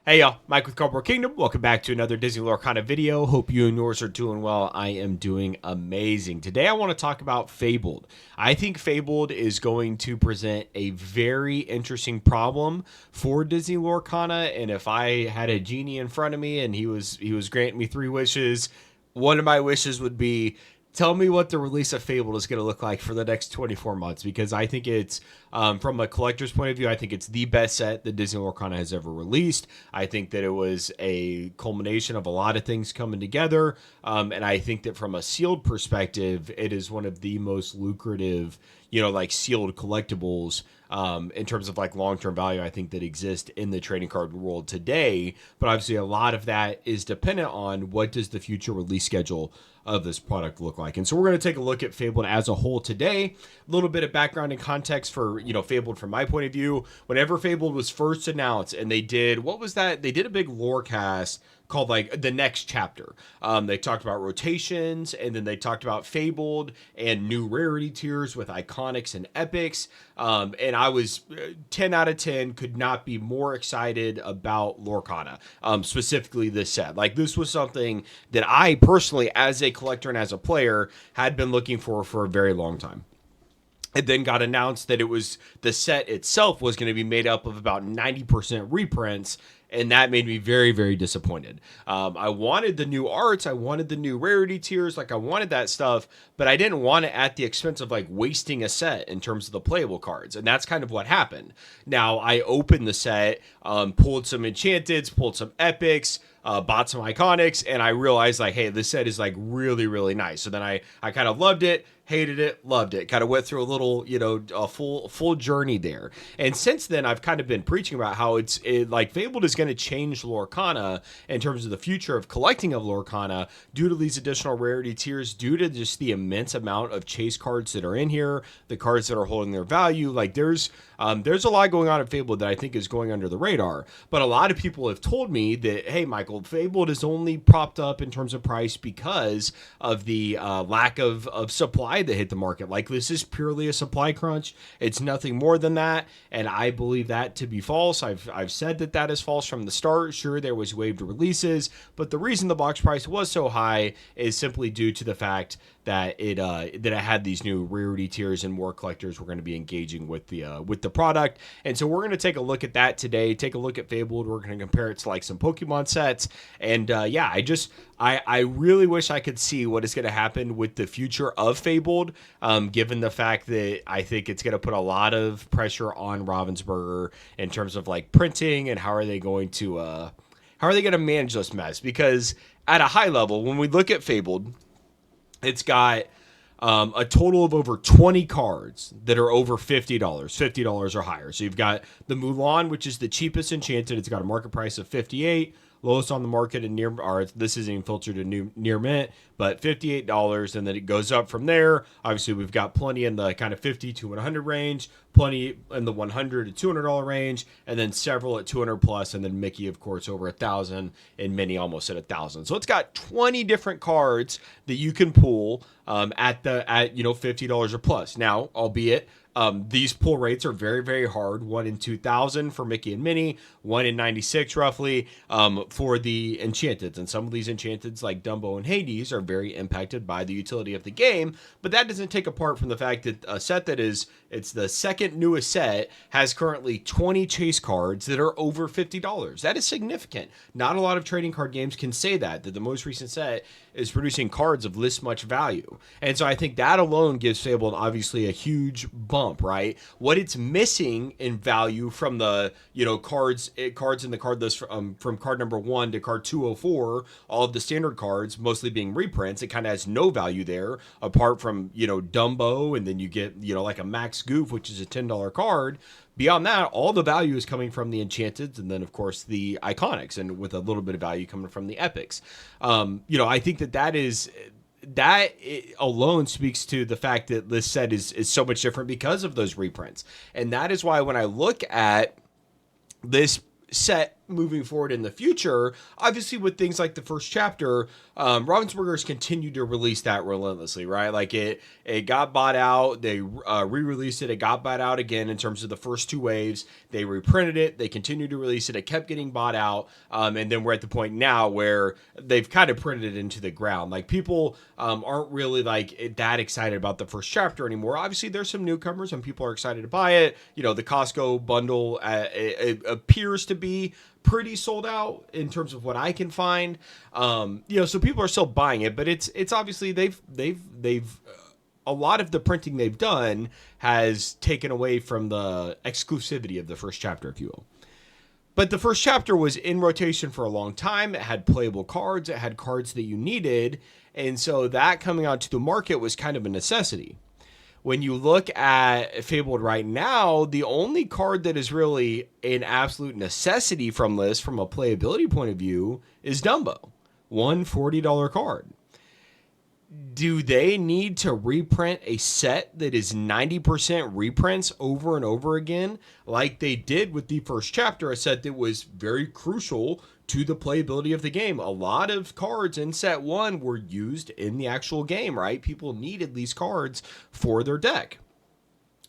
Hey y'all, Mike with Cardboard Kingdom. Welcome back to another Disney Lorcana video. Hope you and yours are doing well. I am doing amazing. Today I want to talk about Fabled. I think Fabled is going to present a very interesting problem for Disney Lorcana, and if I had a genie in front of me and he was granting me 3 wishes, one of my wishes would be tell me what the release of Fabled is going to look like for the next 24 months, because I think it's, from a collector's point of view, I think it's the best set that Disney Lorcana has ever released. I think that it was a culmination of a lot of things coming together, and I think that from a sealed perspective, it is one of the most lucrative, like sealed collectibles in terms of like long-term value, I think that exist in the trading card world today. But obviously a lot of that is dependent on what does the future release schedule of this product look like. And so we're going to take a look at Fabled as a whole today. A little bit of background and context for, Fabled from my point of view. Whenever Fabled was first announced and they did, what was that? They did a big lore cast called like the next chapter. They talked about rotations, and then they talked about Fabled and new rarity tiers with iconics and epics. And I was 10 out of 10, could not be more excited about Lorcana, specifically this set. Like, this was something that I personally, as a collector and as a player, had been looking for a very long time. It then got announced that the set itself was going to be made up of about 90% reprints, and that made me very, very disappointed. I wanted the new arts, I wanted the new rarity tiers, like I wanted that stuff, but I didn't want it at the expense of like wasting a set in terms of the playable cards, and that's kind of what happened. Now, I opened the set, pulled some enchanteds, pulled some epics, bought some iconics, and I realized like, hey, this set is like really, really nice. So then I kind of loved it, hated it, loved it. Kind of went through a little, a full journey there. And since then, I've kind of been preaching about how like Fabled is going to change Lorcana in terms of the future of collecting of Lorcana due to these additional rarity tiers, due to just the immense amount of chase cards that are in here, the cards that are holding their value. Like there's a lot going on in Fabled that I think is going under the radar. But a lot of people have told me that, hey, Michael, Fabled is only propped up in terms of price because of the lack of supply that hit the market. Like, this is purely a supply crunch. It's nothing more than that, and I believe that to be false. I've said that is false from the start. Sure, there was waived releases, but the reason the box price was so high is simply due to the fact that it had these new rarity tiers, and more collectors were going to be engaging with the product. And so we're going to take a look at that today. Take a look at Fabled. We're going to compare it to like some Pokemon sets, and I really wish I could see what is going to happen with the future of Fabled, given the fact that I think it's going to put a lot of pressure on Ravensburger in terms of like printing, and how are they going to manage this mess? Because at a high level, when we look at Fabled, it's got a total of over 20 cards that are over $50, $50 or higher. So you've got the Mulan, which is the cheapest enchanted. It's got a market price of $58, lowest on the market, and this isn't even filtered to near mint, but $58, and then it goes up from there. Obviously, we've got plenty in the kind of 50 to 100 range, plenty in the $100 to $200 range, and then several at 200 plus, and then Mickey, of course, over 1,000, and Minnie almost at 1,000. So it's got 20 different cards that you can pull at $50 or plus. Now, albeit these pull rates are very, very hard. 1 in 2,000 for Mickey and Minnie, 1 in 96 roughly for the enchanteds. And some of these enchanteds like Dumbo and Hades are very impacted by the utility of the game, but that doesn't take apart from the fact that a set it's the second newest set, has currently 20 chase cards that are over $50. That is significant. Not a lot of trading card games can say that the most recent set is producing cards of this much value. And so I think that alone gives Fabled obviously a huge bump, right? What it's missing in value from the, cards in the card list from card number 1 to card 204, all of the standard cards mostly being reprints, it kind of has no value there apart from, Dumbo, and then you get, like a Max Goof, which is a $10 card. Beyond that, all the value is coming from the enchanteds, and then of course the iconics, and with a little bit of value coming from the epics. I think that alone speaks to the fact that this set is so much different because of those reprints. And that is why when I look at this set moving forward in the future, obviously with things like the first chapter, Ravensburger's continued to release that relentlessly, right? Like it got bought out, they re-released it, it got bought out again in terms of the first two waves, they reprinted it, they continued to release it, it kept getting bought out, and then we're at the point now where they've kind of printed it into the ground. Like people aren't really like that excited about the first chapter anymore. Obviously there's some newcomers and people are excited to buy it. You know, the Costco bundle it appears to be pretty sold out in terms of what I can find. You know, so people are still buying it, but it's obviously they've a lot of the printing they've done has taken away from the exclusivity of the first chapter, if you will. But the first chapter was in rotation for a long time. It had playable cards. It had cards that you needed. And so that coming out to the market was kind of a necessity. When you look at Fabled right now, the only card that is really an absolute necessity from this, from a playability point of view, is Dumbo. One $40 card. Do they need to reprint a set that is 90% reprints over and over again, like they did with the first chapter, a set that was very crucial to the playability of the game? A lot of cards in set one were used in the actual game, right? People needed these cards for their deck.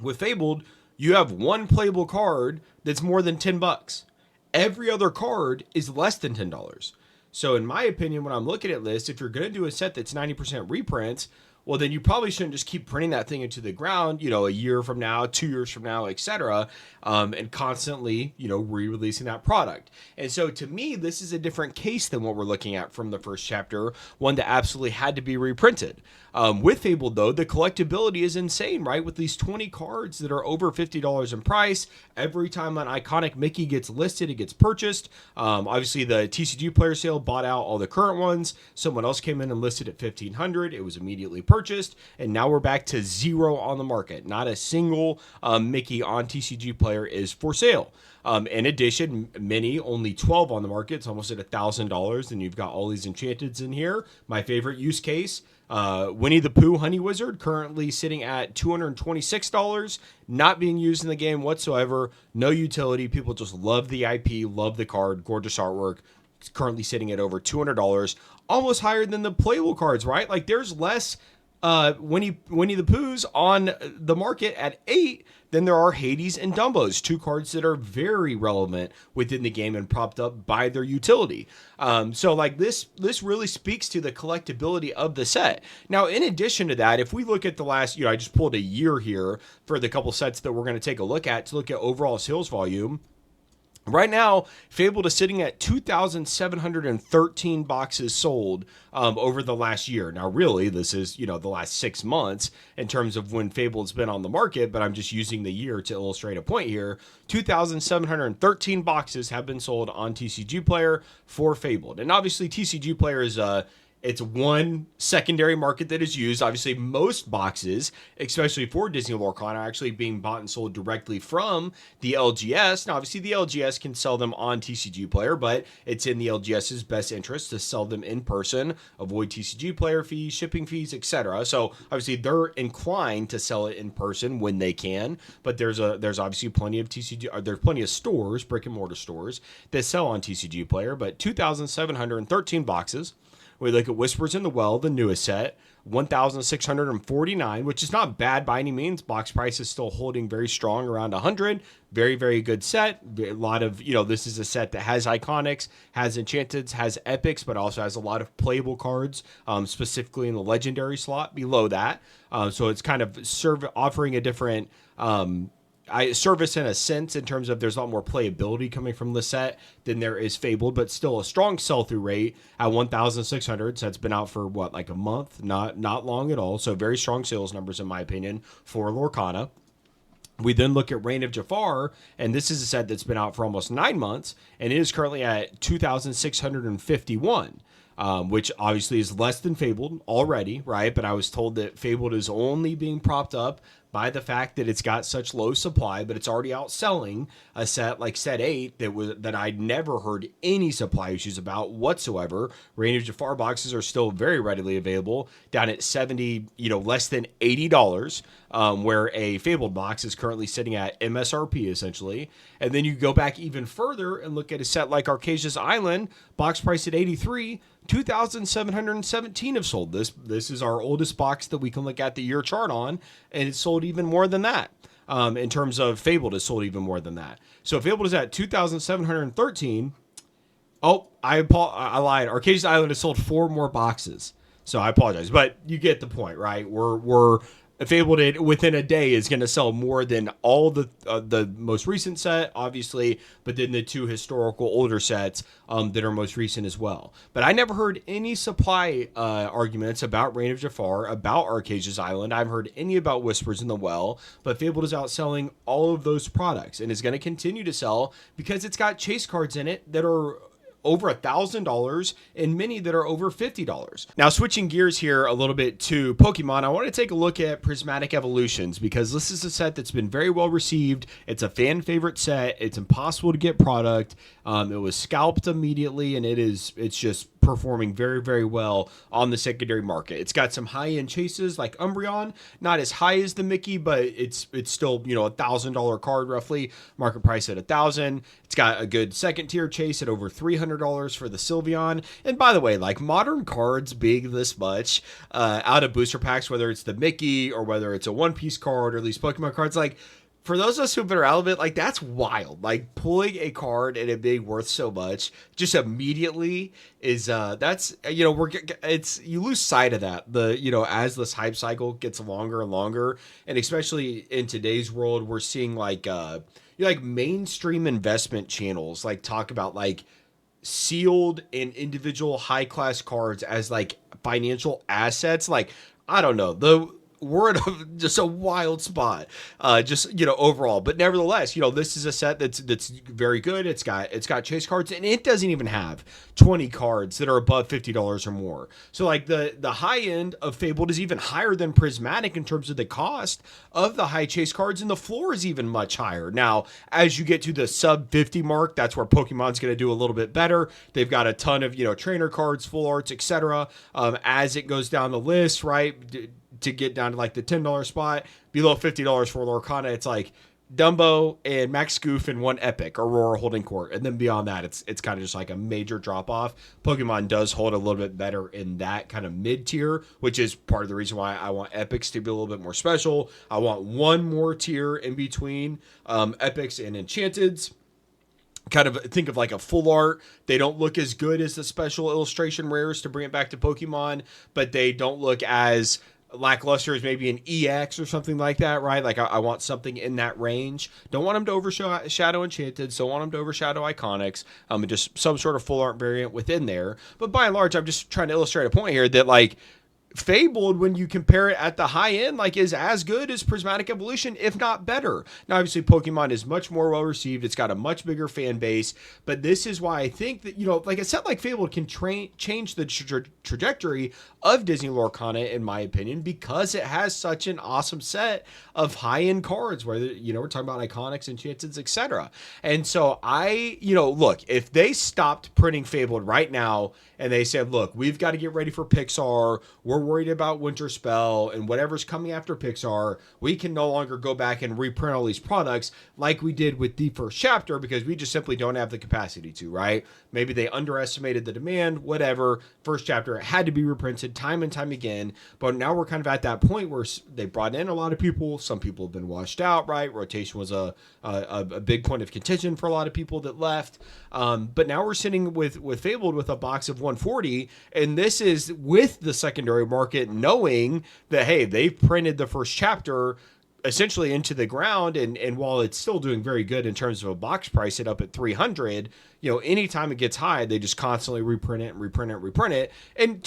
With Fabled, you have one playable card that's more than $10. Every other card is less than $10. So in my opinion, when I'm looking at this, if you're going to do a set that's 90% reprints, well, then you probably shouldn't just keep printing that thing into the ground, you know, a year from now, 2 years from now, etc., and constantly, you know, re-releasing that product. And so to me, this is a different case than what we're looking at from the first chapter, one that absolutely had to be reprinted. With Fabled, though, the collectibility is insane, right? With these 20 cards that are over $50 in price, every time an iconic Mickey gets listed, it gets purchased. Obviously, the TCG player sale bought out all the current ones. Someone else came in and listed at $1,500. It was immediately purchased, and now we're back to zero on the market. Not a single Mickey on TCG player is for sale. In addition, mini, only 12 on the market. It's almost at $1,000, and you've got all these enchanteds in here. My favorite use case, Winnie the Pooh Honey Wizard, currently sitting at $226, not being used in the game whatsoever. No utility. People just love the IP, love the card, gorgeous artwork. It's currently sitting at over $200, almost higher than the playable cards, right? Like there's less Winnie the Poohs on the market at $8 than there are Hades and Dumbos, two cards that are very relevant within the game and propped up by their utility. So like this really speaks to the collectability of the set. Now, in addition to that, if we look at the last, you know, I just pulled a year here for the couple sets that we're going to take a look at to look at overall sales volume. Right now, Fabled is sitting at 2,713 boxes sold over the last year. Now, really, this is, you know, the last 6 months in terms of when Fabled's been on the market, but I'm just using the year to illustrate a point here. 2,713 boxes have been sold on TCG Player for Fabled. And obviously, TCG Player is it's one secondary market that is used. Obviously, most boxes, especially for Disney Lorcana, are actually being bought and sold directly from the LGS. Now, obviously, the LGS can sell them on TCG Player, but it's in the LGS's best interest to sell them in person, avoid TCG Player fees, shipping fees, etc. So, obviously, they're inclined to sell it in person when they can. But there's obviously plenty of there's plenty of stores, brick and mortar stores, that sell on TCG Player. But 2,713 boxes. We look at Whispers in the Well, the newest set, 1,649, which is not bad by any means. Box price is still holding very strong, around 100. Very, very good set. A lot of, you know, this is a set that has iconics, has enchanteds, has epics, but also has a lot of playable cards, specifically in the legendary slot below that. So it's kind of offering a different service in a sense in terms of there's a lot more playability coming from the set than there is Fabled, but still a strong sell-through rate at 1,600. So it's been out for what, like a month, not long at all. So very strong sales numbers in my opinion for Lorcana. We then look at Reign of Jafar, and this is a set that's been out for almost 9 months, and it is currently at 2,651. Which obviously is less than Fabled already, right? But I was told that Fabled is only being propped up by the fact that it's got such low supply, but it's already outselling a set like set 8 that I'd never heard any supply issues about whatsoever. Rain of Jafar boxes are still very readily available down at 70, less than $80, where a Fabled box is currently sitting at MSRP essentially. And then you go back even further and look at a set like Arcasia's Island, box price at 83, 2,717 have sold. This is our oldest box that we can look at the year chart on, and it's sold even more than that. In terms of Fabled, it's sold even more than that. So Fabled is at 2,713. Oh, I lied. Arcasia's Island has sold 4 more boxes. So I apologize, but you get the point, right? We're Fabled within a day is going to sell more than all the most recent set, obviously, but then the 2 historical older sets that are most recent as well. But I never heard any supply arguments about Reign of Jafar, about Arcasia's Island. I haven't heard any about Whispers in the Well, but Fabled is outselling all of those products and is going to continue to sell because it's got chase cards in it that are over $1,000 and many that are over $50. Now, switching gears here a little bit to Pokemon, I want to take a look at Prismatic Evolutions because this is a set that's been very well received. It's a fan favorite set. It's impossible to get product. It was scalped immediately, and it's just performing very, very well on the secondary market. It's got some high-end chases like Umbreon, not as high as the Mickey, but it's still, $1,000 card roughly, market price at $1,000. It's got a good second tier chase at over $300 for the Sylveon. And by the way, like modern cards being this much out of booster packs, whether it's the Mickey or whether it's a One Piece card or at least Pokemon cards, like for those of us who've been around a bit, like that's wild. Like pulling a card and it being worth so much just immediately is that's you lose sight of that as this hype cycle gets longer and longer, and especially in today's world, we're seeing like mainstream investment channels like talk about like sealed and individual high class cards as like financial assets. Like I don't know, we're in just a wild spot, overall. But nevertheless, this is a set that's very good. It's got chase cards, and it doesn't even have 20 cards that are above $50 or more. So like the high end of Fabled is even higher than Prismatic in terms of the cost of the high chase cards, and the floor is even much higher. Now, as you get to the sub 50 mark, that's where Pokemon's going to do a little bit better. They've got a ton of trainer cards, full arts, etc. As it goes down the list, right? To get down to like the $10 spot, below $50 for Lorcana, it's like Dumbo and Max Goof and one Epic, Aurora Holding Court. And then beyond that, it's kind of just like a major drop off. Pokemon does hold a little bit better in that kind of mid tier, which is part of the reason why I want Epics to be a little bit more special. I want one more tier in between Epics and Enchanteds. Kind of think of like a full art. They don't look as good as the special illustration rares to bring it back to Pokemon, but they don't look as lackluster as maybe an EX or something like that, right? Like I want something in that range. Don't want them to overshadow Enchanted. Don't want them to overshadow Iconics. Just some sort of full art variant within there. But by and large, I'm just trying to illustrate a point here that like Fabled, when you compare it at the high end, like is as good as Prismatic Evolution, if not better. Now, obviously, Pokemon is much more well received. It's got a much bigger fan base, but this is why I think that like a set like Fabled can change the trajectory of Disney Lorcana, in my opinion, because it has such an awesome set of high end cards. Whether we're talking about Iconics, Enchanteds, etc. And so look, if they stopped printing Fabled right now and they said, look, we've got to get ready for Pixar. We're worried about Winter Spell and whatever's coming after Pixar. We can no longer go back and reprint all these products like we did with the first chapter because we just simply don't have the capacity to, right? Maybe they underestimated the demand, whatever. First chapter, it had to be reprinted time and time again. But now we're kind of at that point where they brought in a lot of people. Some people have been washed out, right? Rotation was a big point of contention for a lot of people that left. But now we're sitting with Fabled with a box of 140, and this is with the secondary market knowing that, hey, they've printed the first chapter essentially into the ground, and while it's still doing very good in terms of a box price it up at 300, anytime it gets high, they just constantly reprint it. And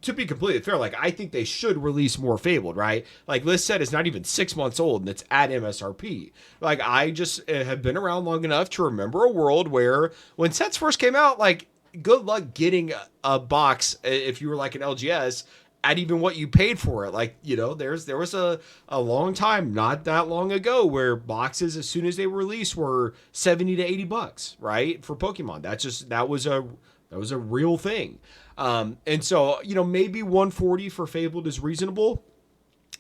to be completely fair, like I think they should release more Fabled, right? Like this set is not even 6 months old and it's at MSRP. Like I just have been around long enough to remember a world where when sets first came out, like good luck getting a box if you were like an LGS at even what you paid for it. Like, there was a long time, not that long ago, where boxes, as soon as they were released, were 70 to 80 bucks, right? For Pokemon. That was a real thing. And so, maybe 140 for Fabled is reasonable.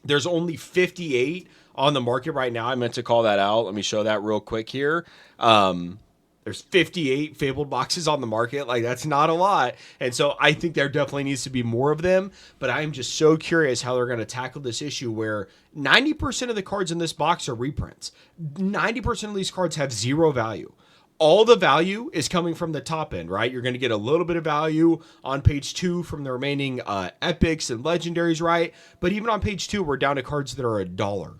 There's only 58 on the market right now. I meant to call that out. Let me show that real quick here. There's 58 Fabled boxes on the market. Like, that's not a lot. And so I think there definitely needs to be more of them. But I'm just so curious how they're going to tackle this issue where 90% of the cards in this box are reprints. 90% of these cards have zero value. All the value is coming from the top end, right? You're going to get a little bit of value on page 2 from the remaining epics and legendaries, right? But even on page 2, we're down to cards that are $1.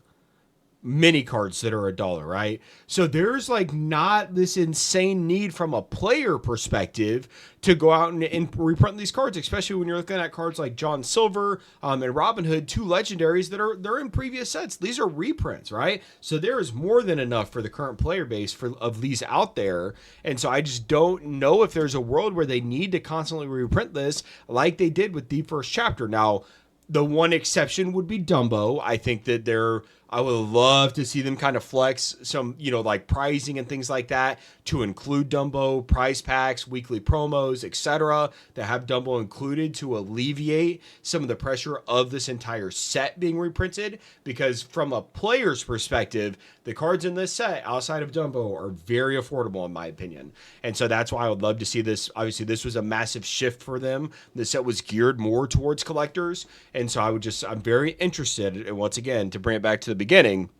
Mini cards that are $1, right? So there's like not this insane need from a player perspective to go out and reprint these cards, especially when you're looking at cards like John Silver and Robin Hood, 2 legendaries they're in previous sets. These are reprints, right? So there is more than enough for the current player base of these out there. And so I just don't know if there's a world where they need to constantly reprint this like they did with the first chapter. Now, the one exception would be Dumbo. I think that I would love to see them kind of flex some, like pricing and things like that to include Dumbo, prize packs, weekly promos, etc. that have Dumbo included to alleviate some of the pressure of this entire set being reprinted. Because from a player's perspective, the cards in this set outside of Dumbo are very affordable in my opinion. And so that's why I would love to see this. Obviously, this was a massive shift for them. The set was geared more towards collectors. And so I'm very interested, and once again, to bring it back to the beginning,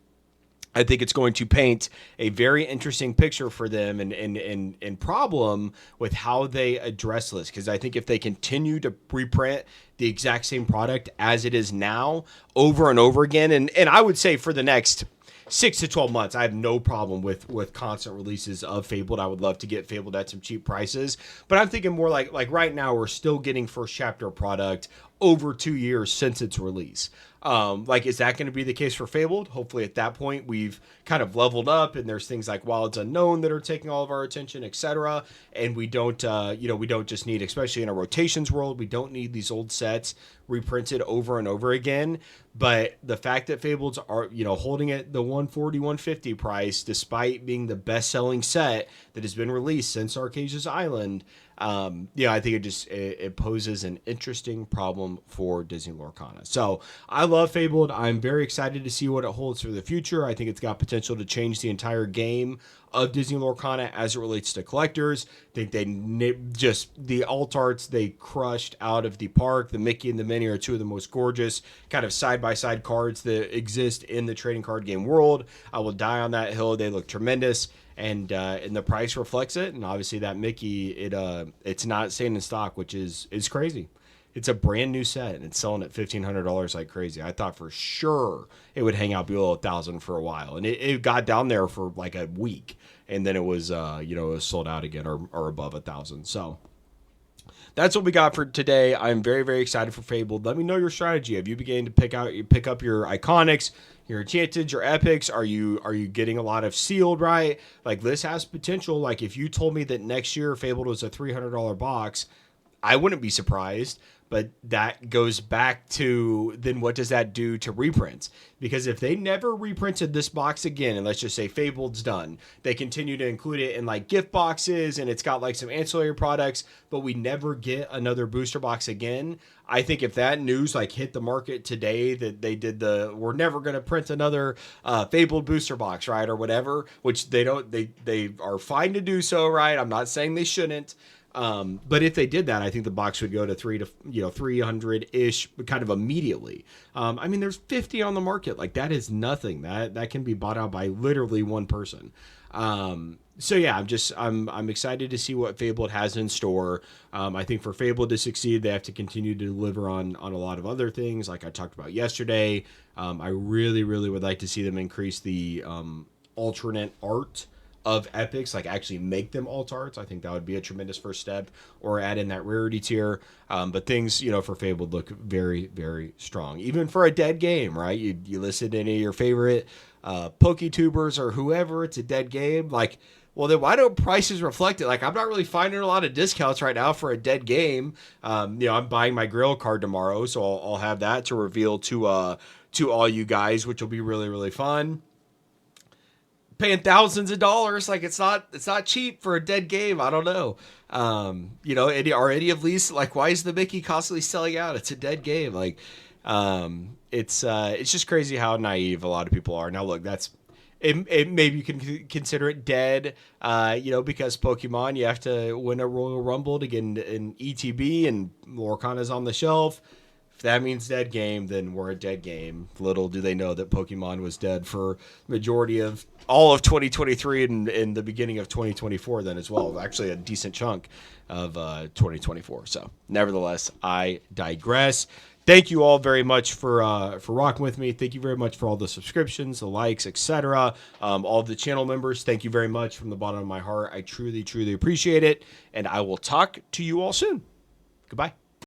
I think it's going to paint a very interesting picture for them and problem with how they address this. Because I think if they continue to reprint the exact same product as it is now over and over again, and I would say for the next 6 to 12 months, I have no problem with constant releases of Fabled. I would love to get Fabled at some cheap prices, but I'm thinking more like right now we're still getting first chapter product over 2 years since its release. Is that going to be the case for Fabled? Hopefully at that point we've kind of leveled up and there's things like Wilds Unknown that are taking all of our attention, etc. And we don't just need, especially in a rotations world, we don't need these old sets reprinted over and over again. But the fact that Fableds are, holding at the 140, 150 price, despite being the best selling set that has been released since Arcasia's Island, I think it poses an interesting problem for Disney Lorcana. So I love Fabled. I'm very excited to see what it holds for the future. I think it's got potential to change the entire game of Disney Lorcana as it relates to collectors. I think the alt arts they crushed out of the park. The Mickey and the Minnie are 2 of the most gorgeous kind of side-by-side cards that exist in the trading card game world. I will die on that hill. They look tremendous. And the price reflects it, and obviously that Mickey, it's not staying in stock, which is crazy. It's a brand new set, and it's selling at $1,500 like crazy. I thought for sure it would hang out below $1,000 for a while, and it got down there for like a week, and then it was it was sold out again or above $1,000. So that's what we got for today. I'm very, very excited for Fabled. Let me know your strategy. Have you begun to pick up your iconics, your enchanted, your epics? Are you getting a lot of sealed, right? Like, this has potential. Like, if you told me that next year Fabled was a $300 box, I wouldn't be surprised. But that goes back to, then what does that do to reprints? Because if they never reprinted this box again, and let's just say Fabled's done, they continue to include it in like gift boxes and it's got like some ancillary products, but we never get another booster box again. I think if that news like hit the market today that they did we're never going to print another Fabled booster box, right? Or whatever, which they are fine to do so, right? I'm not saying they shouldn't. But if they did that, I think the box would go to 300-ish kind of immediately. There's 50 on the market. Like, that is nothing. That can be bought out by literally one person. So yeah, I'm excited to see what Fabled has in store. I think for Fabled to succeed, they have to continue to deliver on a lot of other things, like I talked about yesterday. I really, really would like to see them increase the alternate art of epics, like actually make them alt arts. I think that would be a tremendous first step, or add in that rarity tier. But things, for Fabled look very, very strong. Even for a dead game, right? You listen to any of your favorite PokeTubers or whoever, it's a dead game. Like, Well, then why don't prices reflect it? Like, I'm not really finding a lot of discounts right now for a dead game. I'm buying my Grail card tomorrow, so I'll have that to reveal to all you guys, which will be really, really fun. Paying thousands of dollars, like it's not cheap for a dead game. I don't know. Are any of these, like, why is the Mickey constantly selling out? It's a dead game. Like, it's just crazy how naive a lot of people are. Now, look, maybe you can consider it dead, because Pokemon, you have to win a Royal Rumble to get an ETB, and Lorcana's on the shelf. If that means dead game, then we're a dead game. Little do they know that Pokemon was dead for majority of all of 2023 and the beginning of 2024 then as well. Actually, a decent chunk of 2024. So, nevertheless, I digress. Thank you all very much for rocking with me. Thank you very much for all the subscriptions, the likes, etc. All of the channel members, thank you very much from the bottom of my heart. I truly, truly appreciate it. And I will talk to you all soon. Goodbye.